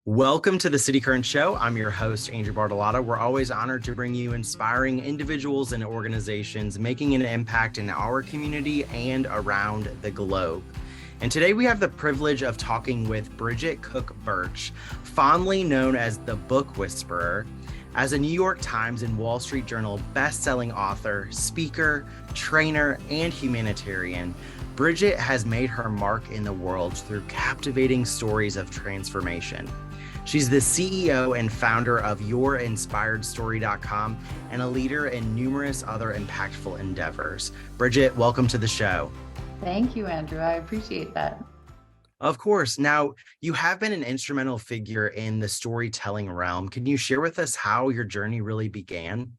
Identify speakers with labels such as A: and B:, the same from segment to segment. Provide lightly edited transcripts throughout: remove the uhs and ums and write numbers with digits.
A: Welcome to the City Current Show. I'm your host, Andrew Bartolotta. We're always honored to bring you inspiring individuals and organizations making an impact in our community and around the globe. And today we have the privilege of talking with Bridget Cook-Burch, fondly known as the Book Whisperer. As a New York Times and Wall Street Journal best-selling author, speaker, trainer, and humanitarian, Bridget has made her mark in the world through captivating stories of transformation. She's the CEO and founder of YourInspiredStory.com and a leader in numerous other impactful endeavors. Bridget, welcome to the show.
B: Thank you, Andrew. I appreciate that.
A: Of course. Now, you have been an instrumental figure in the storytelling realm. Can you share with us how your journey really began?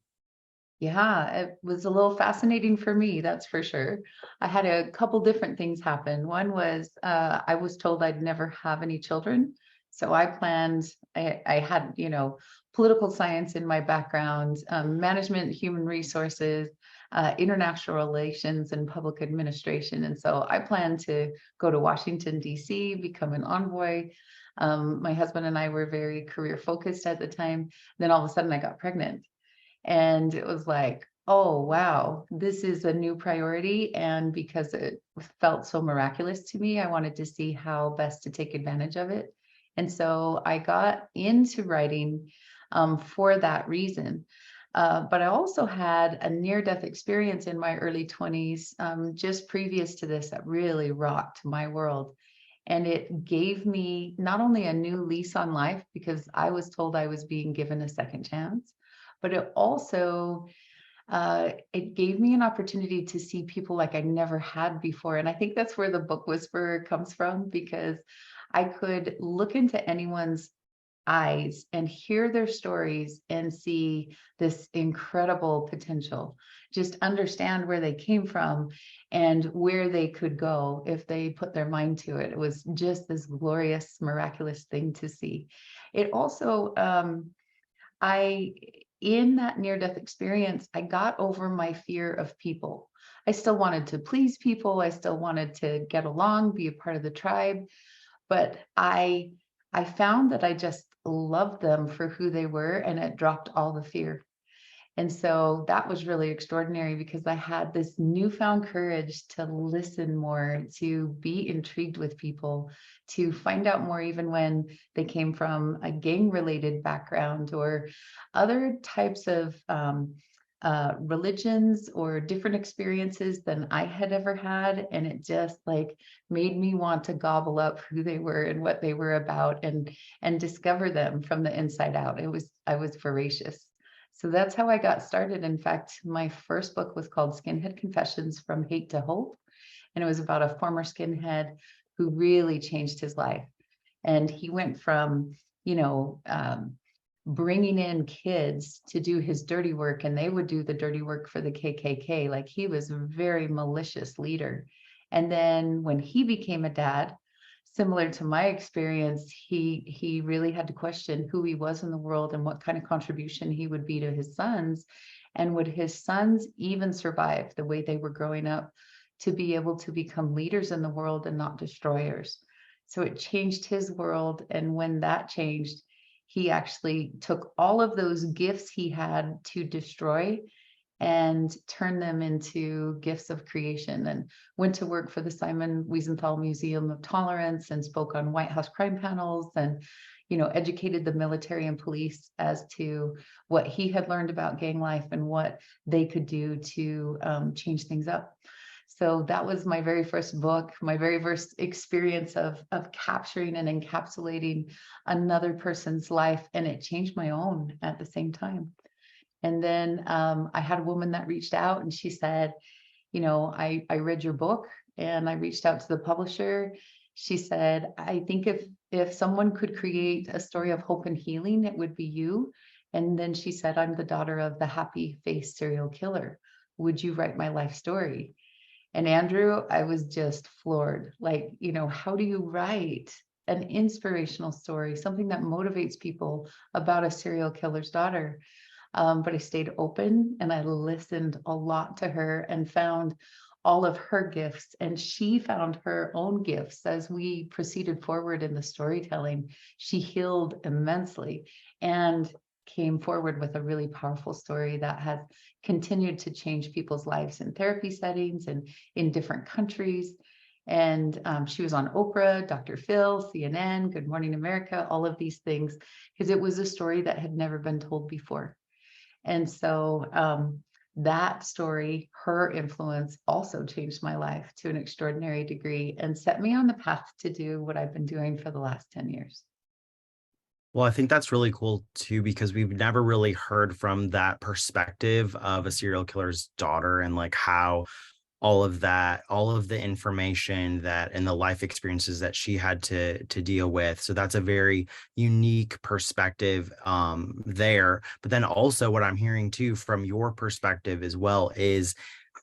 B: Yeah, it was a little fascinating for me, that's for sure. I had a couple different things happen. One was I was told I'd never have any children. So I planned, I had, political science in my background, management, human resources, international relations, and public administration. And so I planned to go to Washington, D.C., become an envoy. My husband and I were very career focused at the time. Then all of a sudden I got pregnant. And it was like, oh, wow, this is a new priority. And because it felt so miraculous to me, I wanted to see how best to take advantage of it. And so I got into writing for that reason. But I also had a near-death experience in my early 20s, just previous to this, that really rocked my world. And it gave me not only a new lease on life, because I was told I was being given a second chance, but it also it gave me an opportunity to see people like I never had before. And I think that's where the book whisperer comes from, because I could look into anyone's eyes and hear their stories and see this incredible potential, just understand where they came from and where they could go if they put their mind to it. It was just this glorious, miraculous thing to see. It also, I, in that near-death experience, I got over my fear of people. I still wanted to please people. I still wanted to get along, be a part of the tribe, but I found that I just loved them for who they were, and it dropped all the fear. And so that was really extraordinary, because I had this newfound courage to listen more, to be intrigued with people, to find out more, even when they came from a gang-related background or other types of religions or different experiences than I had ever had. And it just like made me want to gobble up who they were and what they were about, and discover them from the inside out. I was voracious. So that's how I got started. In fact, my first book was called Skinhead Confessions: From Hate to Hope. And it was about a former skinhead who really changed his life. And he went from, you know, bringing in kids to do his dirty work, and they would do the dirty work for the KKK. Like, he was a very malicious leader. And then when he became a dad, similar to my experience, he really had to question who he was in the world and what kind of contribution he would be to his sons. And would his sons even survive the way they were growing up to be able to become leaders in the world and not destroyers? So it changed his world. And when that changed, he actually took all of those gifts he had to destroy and turned them into gifts of creation, and went to work for the Simon Wiesenthal Museum of Tolerance and spoke on White House crime panels, and educated the military and police as to what he had learned about gang life and what they could do to change things up. So that was my very first book, my very first experience of capturing and encapsulating another person's life, and it changed my own at the same time. And then I had a woman that reached out, and she said, I read your book, and I reached out to the publisher. She said, I think if someone could create a story of hope and healing, it would be you. And then she said, I'm the daughter of the happy face serial killer. Would you write my life story? And Andrew, I was just floored. Like, how do you write an inspirational story, something that motivates people about a serial killer's daughter? But I stayed open, and I listened a lot to her and found all of her gifts, and she found her own gifts as we proceeded forward in the storytelling. She healed immensely and came forward with a really powerful story that has continued to change people's lives in therapy settings and in different countries. And she was on Oprah, Dr. Phil, CNN, Good Morning America, all of these things, because it was a story that had never been told before. And so that story, her influence, also changed my life to an extraordinary degree and set me on the path to do what I've been doing for the last 10 years.
A: Well, I think that's really cool too, because we've never really heard from that perspective of a serial killer's daughter and like how all of that, all of the information that and the life experiences that she had to deal with. So that's a very unique perspective there. But then also what I'm hearing too from your perspective as well is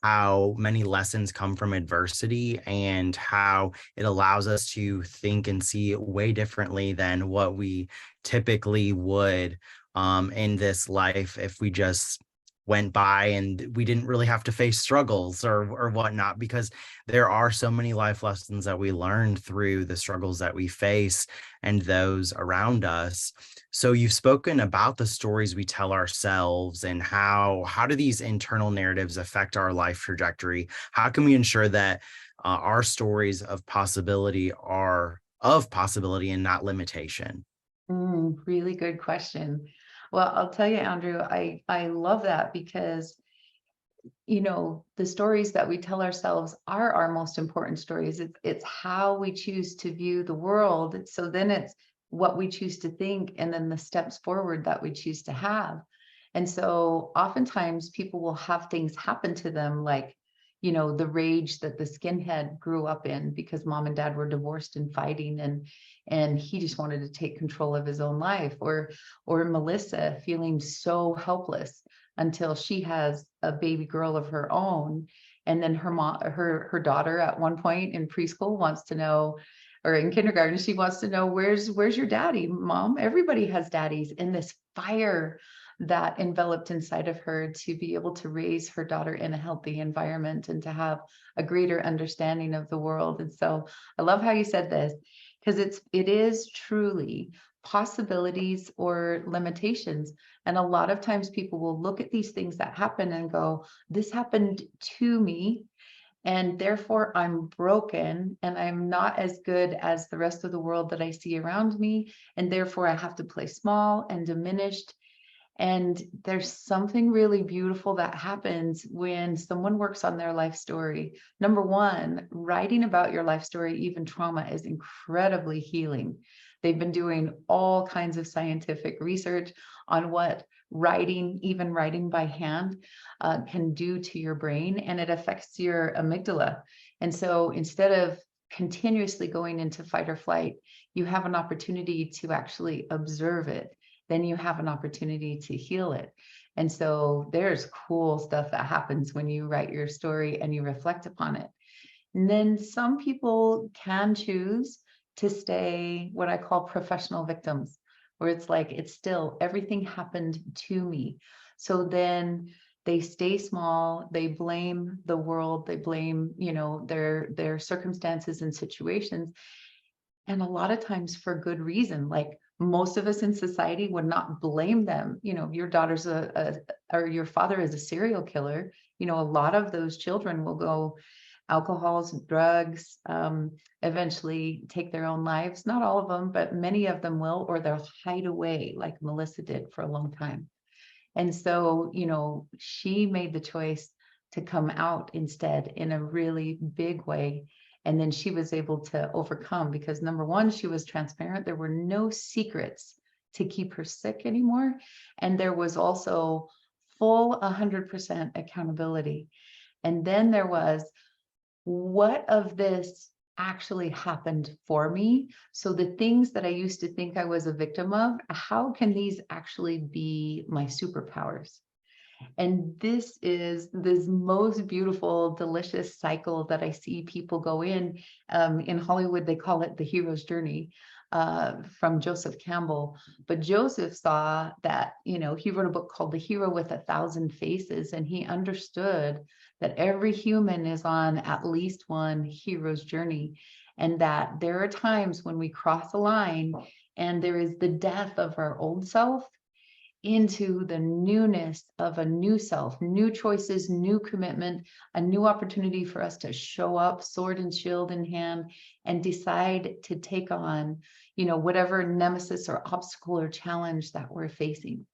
A: how many lessons come from adversity and how it allows us to think and see it way differently than what we typically would in this life if we just went by and we didn't really have to face struggles or whatnot, because there are so many life lessons that we learn through the struggles that we face and those around us. So you've spoken about the stories we tell ourselves and how do these internal narratives affect our life trajectory? How can we ensure that our stories of possibility are of possibility and not limitation?
B: Really good question. Well, I'll tell you, Andrew, I love that because, the stories that we tell ourselves are our most important stories. It's how we choose to view the world. So then it's what we choose to think and then the steps forward that we choose to have. And so oftentimes people will have things happen to them like, the rage that the skinhead grew up in because mom and dad were divorced and fighting, and he just wanted to take control of his own life, or Melissa feeling so helpless until she has a baby girl of her own. And then her mom, her daughter at one point in preschool wants to know, or in kindergarten, she wants to know, where's your daddy, mom? Everybody has daddies. In this fire that enveloped inside of her to be able to raise her daughter in a healthy environment and to have a greater understanding of the world. And so I love how you said this, because it is truly possibilities or limitations. And a lot of times people will look at these things that happen and go, this happened to me, and therefore I'm broken and I'm not as good as the rest of the world that I see around me. And therefore I have to play small and diminished. And there's something really beautiful that happens when someone works on their life story. Number one, writing about your life story, even trauma, is incredibly healing. They've been doing all kinds of scientific research on what writing, even writing by hand, can do to your brain, and it affects your amygdala. And so instead of continuously going into fight or flight, you have an opportunity to actually observe it. Then you have an opportunity to heal it. And so there's cool stuff that happens when you write your story and you reflect upon it. And then some people can choose to stay what I call professional victims, where it's like, it's still everything happened to me. So then they stay small, they blame the world, they blame, their circumstances and situations. And a lot of times for good reason. Like most of us in society would not blame them. Your daughter's or your father is a serial killer. A lot of those children will go alcohols, drugs, eventually take their own lives. Not all of them, but many of them will, or they'll hide away like Melissa did for a long time. And so, she made the choice to come out instead in a really big way. And then she was able to overcome because number one, she was transparent. There were no secrets to keep her sick anymore. And there was also full 100% accountability. And then there was, what of this actually happened for me? So the things that I used to think I was a victim of, how can these actually be my superpowers? And this is this most beautiful, delicious cycle that I see people go in. In Hollywood, they call it the hero's journey, from Joseph Campbell. But Joseph saw that, he wrote a book called The Hero with a Thousand Faces, and he understood that every human is on at least one hero's journey, and that there are times when we cross a line and there is the death of our old self into the newness of a new self, new choices, new commitment, a new opportunity for us to show up, sword and shield in hand, and decide to take on, whatever nemesis or obstacle or challenge that we're facing.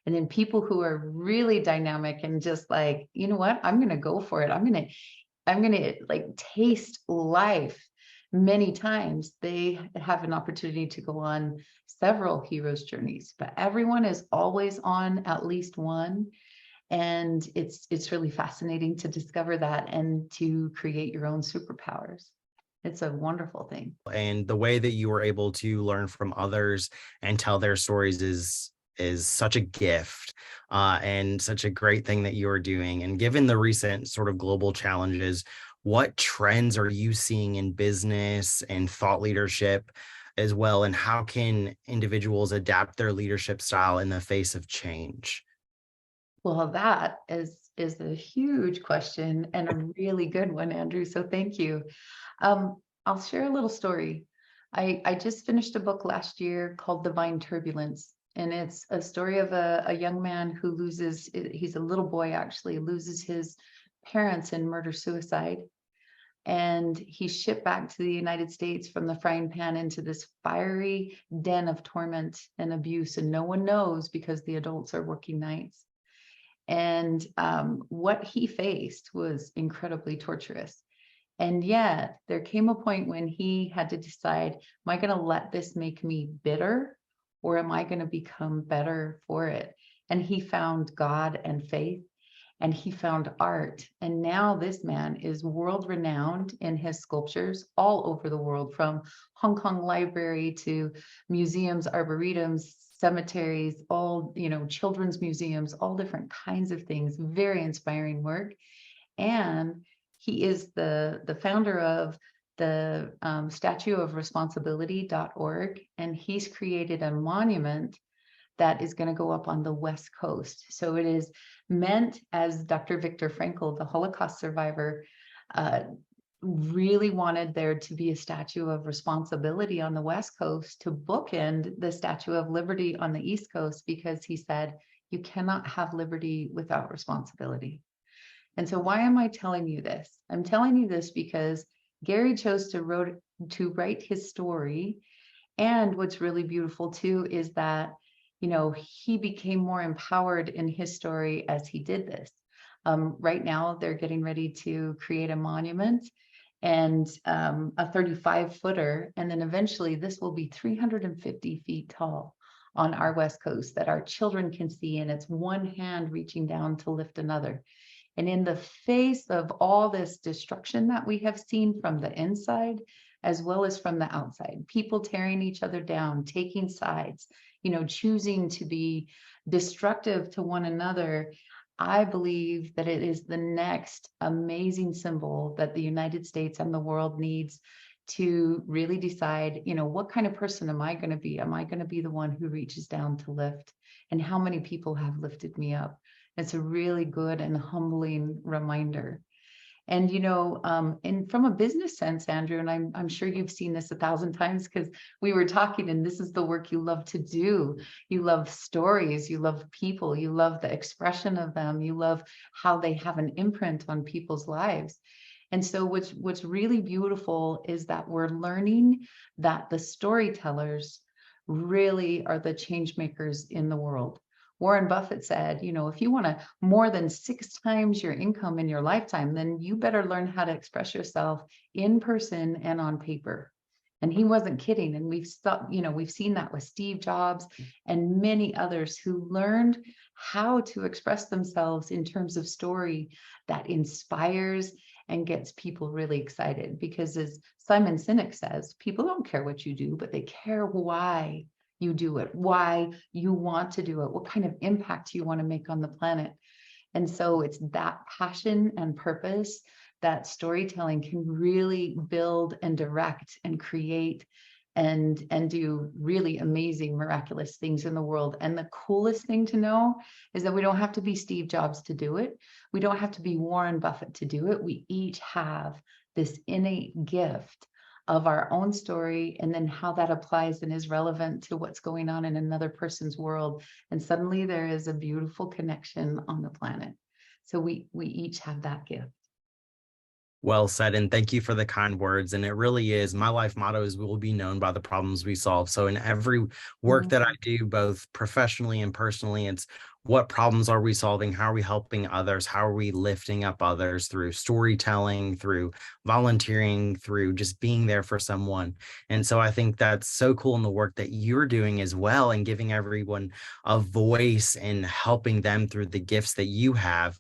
B: And then people who are really dynamic and just like, you know what, I'm going to go for it. I'm going to like taste life many times. They have an opportunity to go on several heroes' journeys, but everyone is always on at least one. And it's really fascinating to discover that and to create your own superpowers. It's a wonderful thing.
A: And the way that you were able to learn from others and tell their stories is such a gift, and such a great thing that you are doing. And given the recent sort of global challenges, what trends are you seeing in business and thought leadership as well? And how can individuals adapt their leadership style in the face of change?
B: Well, that is a huge question and a really good one, Andrew. So thank you. I'll share a little story. I just finished a book last year called Divine Turbulence, and it's a story of a young man who he's a little boy actually, loses his parents in murder-suicide. And he's shipped back to the United States from the frying pan into this fiery den of torment and abuse, and no one knows because the adults are working nights. And what he faced was incredibly torturous. And yet there came a point when he had to decide, am I going to let this make me bitter, or am I going to become better for it? And he found God and faith, and he found art. And now this man is world renowned in his sculptures all over the world, from Hong Kong Library to museums, arboretums, cemeteries, all, children's museums, all different kinds of things. Very inspiring work. And he is the founder of the Statue of Responsibility.org, and he's created a monument that is going to go up on the West Coast. So it is meant, as Dr. Viktor Frankl, the Holocaust survivor, really wanted there to be a statue of responsibility on the West Coast to bookend the Statue of Liberty on the East Coast, because he said, you cannot have liberty without responsibility. And so why am I telling you this? I'm telling you this because Gary chose to write his story. And what's really beautiful too is that, he became more empowered in his story as he did this. Right now, they're getting ready to create a monument and a 35-footer. And then eventually this will be 350 feet tall on our West Coast that our children can see. And it's one hand reaching down to lift another. And in the face of all this destruction that we have seen from the inside, as well as from the outside, people tearing each other down, taking sides, choosing to be destructive to one another, I believe that it is the next amazing symbol that the United States and the world needs to really decide, what kind of person am I going to be? Am I going to be the one who reaches down to lift? And how many people have lifted me up? It's a really good and humbling reminder. And, and from a business sense, Andrew, and I'm sure you've seen this 1,000 times because we were talking, and this is the work you love to do. You love stories, you love people, you love the expression of them, you love how they have an imprint on people's lives. And so what's really beautiful is that we're learning that the storytellers really are the change makers in the world. Warren Buffett said, if you want to more than 6 times your income in your lifetime, then you better learn how to express yourself in person and on paper. And he wasn't kidding. And we've seen that with Steve Jobs and many others who learned how to express themselves in terms of story that inspires and gets people really excited. Because as Simon Sinek says, people don't care what you do, but they care why you do it, why you want to do it, what kind of impact you want to make on the planet. And so it's that passion and purpose that storytelling can really build and direct and create and do really amazing, miraculous things in the world. And the coolest thing to know is that we don't have to be Steve Jobs to do it. We don't have to be Warren Buffett to do it. We each have this innate gift of our own story, and then how that applies and is relevant to what's going on in another person's world. And suddenly there is a beautiful connection on the planet. So we each have that gift.
A: Well said, and thank you for the kind words. And it really is, my life motto is we will be known by the problems we solve. So in every work that I do, both professionally and personally, it's what problems are we solving? How are we helping others? How are we lifting up others through storytelling, through volunteering, through just being there for someone? And so I think that's so cool in the work that you're doing as well, and giving everyone a voice and helping them through the gifts that you have.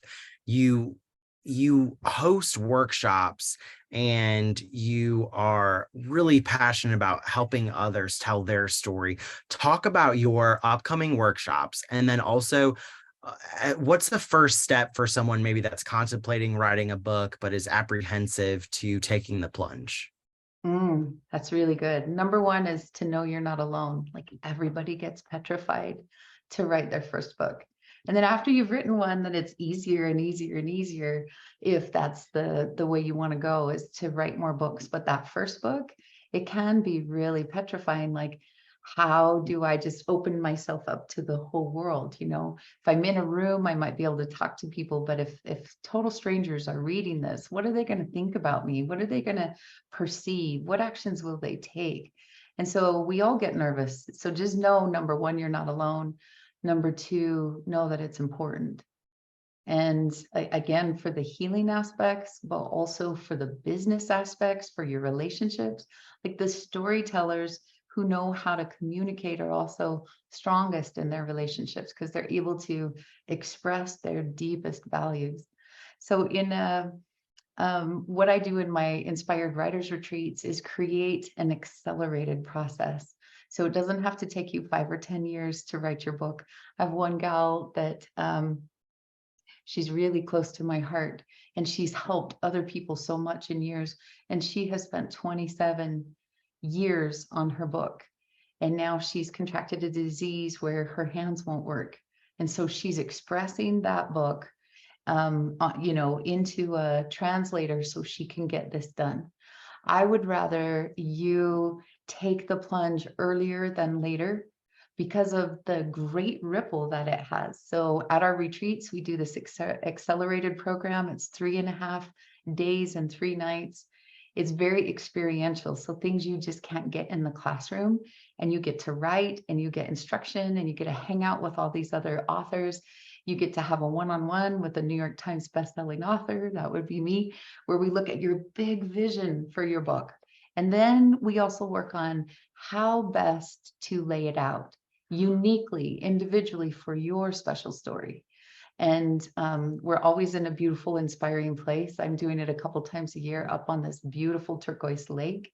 A: You host workshops, and you are really passionate about helping others tell their story. Talk about your upcoming workshops, and then also what's the first step for someone maybe that's contemplating writing a book but is apprehensive to taking the plunge?
B: That's really good. Number one is to know you're not alone. Like, everybody gets petrified to write their first book. And then after you've written one, then it's easier and easier and easier, if that's the way you want to go, is to write more books. But that first book, it can be really petrifying. Like, how do I just open myself up to the whole world? You know, if I'm in a room, I might be able to talk to people, but if total strangers are reading this, what are they going to think about me? What are they going to perceive? What actions will they take? And so we all get nervous. So just know, number one, you're not alone. Number two, know that it's important. And again, for the healing aspects, but also for the business aspects, for your relationships, like, the storytellers who know how to communicate are also strongest in their relationships, because they're able to express their deepest values. So what I do in my inspired writers retreats is create an accelerated process. So it doesn't have to take you 5 or 10 years to write your book. I have one gal that she's really close to my heart, and she's helped other people so much in years. And she has spent 27 years on her book. And now she's contracted a disease where her hands won't work. And so she's expressing that book, into a translator so she can get this done. I would rather you take the plunge earlier than later, because of the great ripple that it has. So at our retreats, we do this accelerated program. It's 3.5 days and 3 nights. It's very experiential. So things you just can't get in the classroom, and you get to write, and you get instruction, and you get to hang out with all these other authors. You get to have a one-on-one with a New York Times bestselling author, that would be me, where we look at your big vision for your book. And then we also work on how best to lay it out uniquely, individually, for your special story. And we're always in a beautiful, inspiring place. I'm doing it a couple times a year up on this beautiful turquoise lake.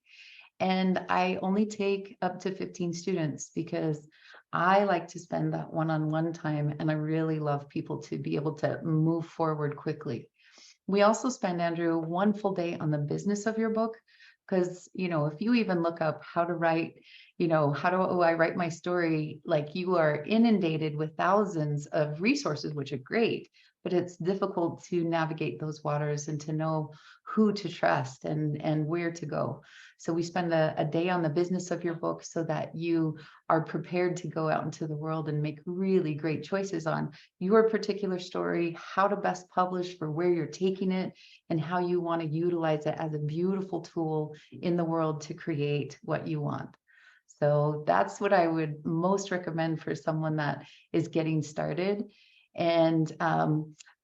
B: And I only take up to 15 students, because I like to spend that one-on-one time, and I really love people to be able to move forward quickly. We also spend, Andrew, 1 full day on the business of your book, because, if you even look up how to write, how do I write my story, like, you are inundated with thousands of resources, which are great, but it's difficult to navigate those waters and to know who to trust and where to go. So we spend a day on the business of your book, so that you are prepared to go out into the world and make really great choices on your particular story, how to best publish, for where you're taking it, and how you want to utilize it as a beautiful tool in the world to create what you want. So that's what I would most recommend for someone that is getting started. And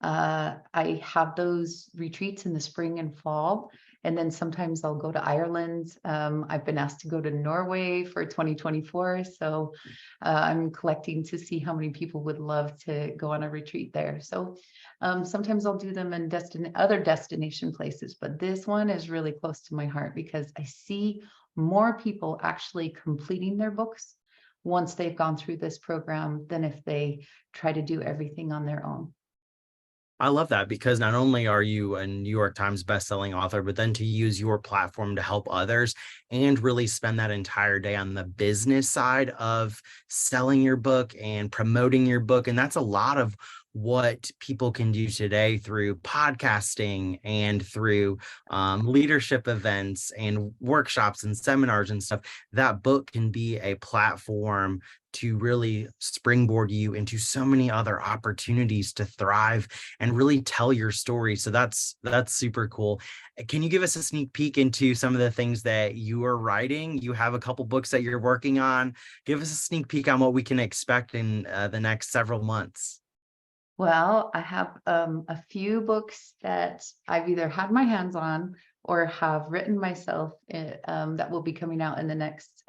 B: I have those retreats in the spring and fall. And then sometimes I'll go to Ireland. I've been asked to go to Norway for 2024. So I'm collecting to see how many people would love to go on a retreat there. So sometimes I'll do them in other destination places, but this one is really close to my heart, because I see more people actually completing their books once they've gone through this program than if they try to do everything on their own.
A: I love that because not only are you a New York Times bestselling author, but then to use your platform to help others and really spend that entire day on the business side of selling your book and promoting your book. And that's a lot of what people can do today through podcasting and through leadership events and workshops and seminars and stuff. That book can be a platform to really springboard you into so many other opportunities to thrive and really tell your story. So that's super cool. Can you give us a sneak peek into some of the things that you are writing? You have a couple books that you're working on. Give us a sneak peek on what we can expect in the next several months.
B: Well, I have a few books that I've either had my hands on or have written myself that will be coming out in the next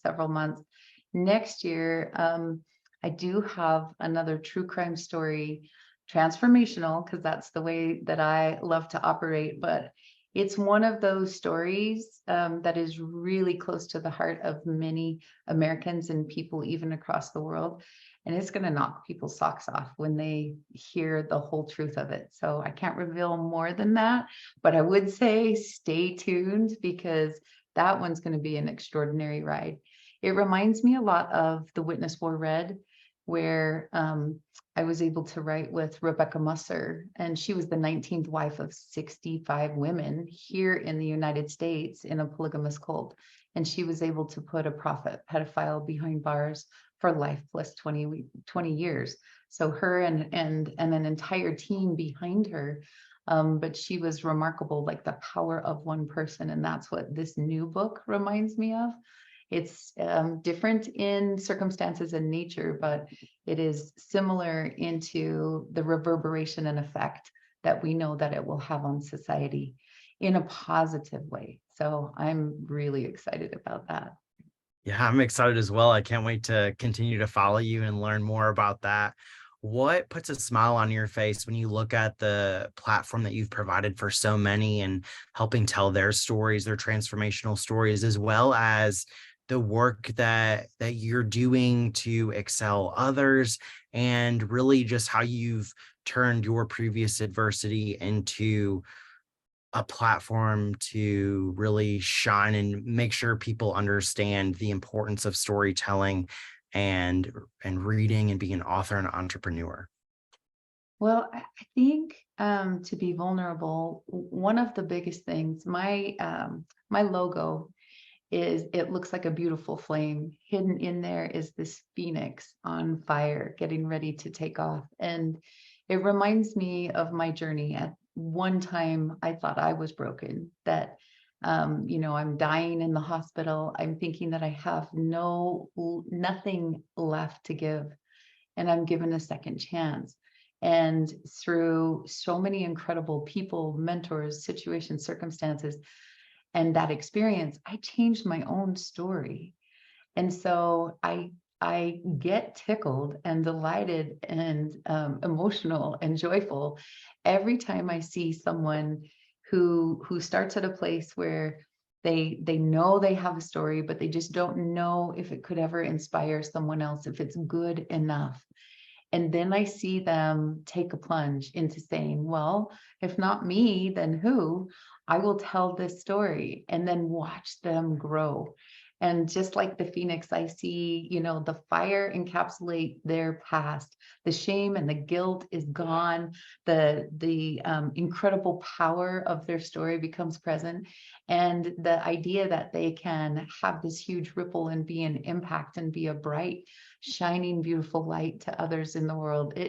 B: several months. Next year, I do have another true crime story, transformational, because that's the way that I love to operate. But it's one of those stories that is really close to the heart of many Americans and people even across the world. And it's going to knock people's socks off when they hear the whole truth of it. So I can't reveal more than that, but I would say stay tuned because that one's going to be an extraordinary ride. It reminds me a lot of The Witness Wore Red, where I was able to write with Rebecca Musser, and she was the 19th wife of 65 women here in the United States in a polygamous cult. And she was able to put a prophet pedophile behind bars for life plus 20 years. So her and an entire team behind her. But she was remarkable, like the power of one person. And that's what this new book reminds me of. It's different in circumstances and nature, but it is similar into the reverberation and effect that we know that it will have on society in a positive way. So I'm really excited about that.
A: Yeah, I'm excited as well. I can't wait to continue to follow you and learn more about that. What puts a smile on your face when you look at the platform that you've provided for so many and helping tell their stories, their transformational stories, as well as the work that you're doing to excel others and really just how you've turned your previous adversity into a platform to really shine and make sure people understand the importance of storytelling and reading and being an author and entrepreneur.
B: Well, I think to be vulnerable, one of the biggest things, my logo is it looks like a beautiful flame. Hidden in there is this phoenix on fire, getting ready to take off. And it reminds me of my journey. At one time, I thought I was broken, that I'm dying in the hospital. I'm thinking that I have nothing left to give, and I'm given a second chance. And through so many incredible people, mentors, situations, circumstances, and that experience, I changed my own story. And so I get tickled and delighted and emotional and joyful every time I see someone who starts at a place where they know they have a story, but they just don't know if it could ever inspire someone else, if it's good enough. And then I see them take a plunge into saying, well, if not me, then who? I will tell this story, and then watch them grow. And just like the phoenix, I see, the fire encapsulate their past. The shame and the guilt is gone. The incredible power of their story becomes present. And the idea that they can have this huge ripple and be an impact and be a bright, shining, beautiful light to others in the world.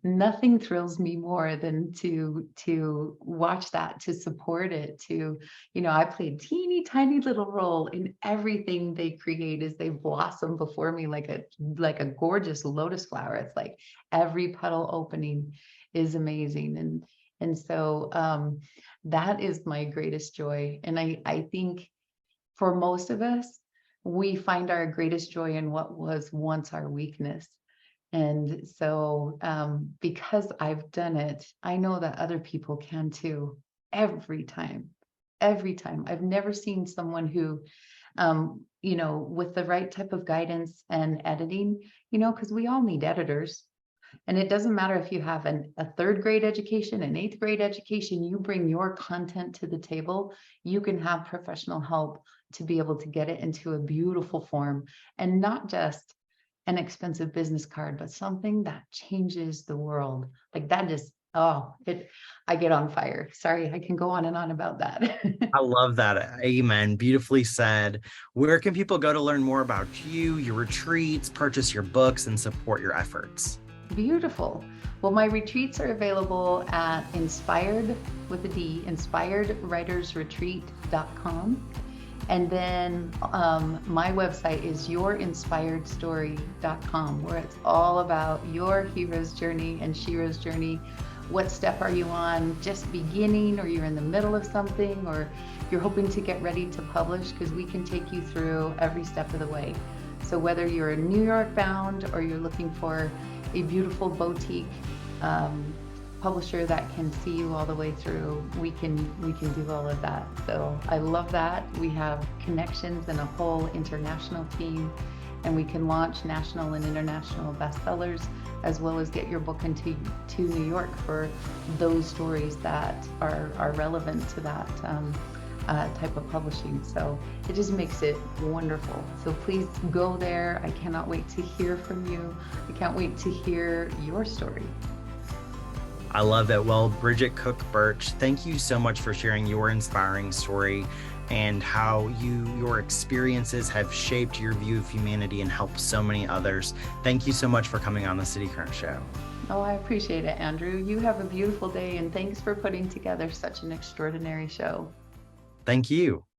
B: Nothing thrills me more than to watch that, to support it, I play a teeny tiny little role in everything they create as they blossom before me like a gorgeous lotus flower. It's like every petal opening is amazing. And so that is my greatest joy. And I think for most of us, we find our greatest joy in what was once our weakness. And so because I've done it, I know that other people can too. Every time, I've never seen someone who, with the right type of guidance and editing, because we all need editors. And it doesn't matter if you have a third grade education, an eighth grade education, you bring your content to the table, you can have professional help to be able to get it into a beautiful form, and not just an expensive business card, but something that changes the world. Like that just, I get on fire. Sorry, I can go on and on about that.
A: I love that. Amen. Beautifully said. Where can people go to learn more about you, your retreats, purchase your books, and support your efforts?
B: Beautiful. Well, my retreats are available at Inspired with a D, inspiredwritersretreat.com. And then my website is yourinspiredstory.com, where it's all about your hero's journey and Shira's journey. What step are you on? Just beginning, or you're in the middle of something, or you're hoping to get ready to publish, because we can take you through every step of the way. So whether you're New York bound or you're looking for a beautiful boutique publisher that can see you all the way through, we can do all of that. So I love that. We have connections and a whole international team, and we can launch national and international bestsellers, as well as get your book into New York for those stories that are relevant to that type of publishing. So it just makes it wonderful. So please go there. I cannot wait to hear from you. I can't wait to hear your story.
A: I love it. Well, Bridget Cook-Burch, thank you so much for sharing your inspiring story and how your experiences have shaped your view of humanity and helped so many others. Thank you so much for coming on the City Current Show.
B: Oh, I appreciate it, Andrew. You have a beautiful day, and thanks for putting together such an extraordinary show.
A: Thank you.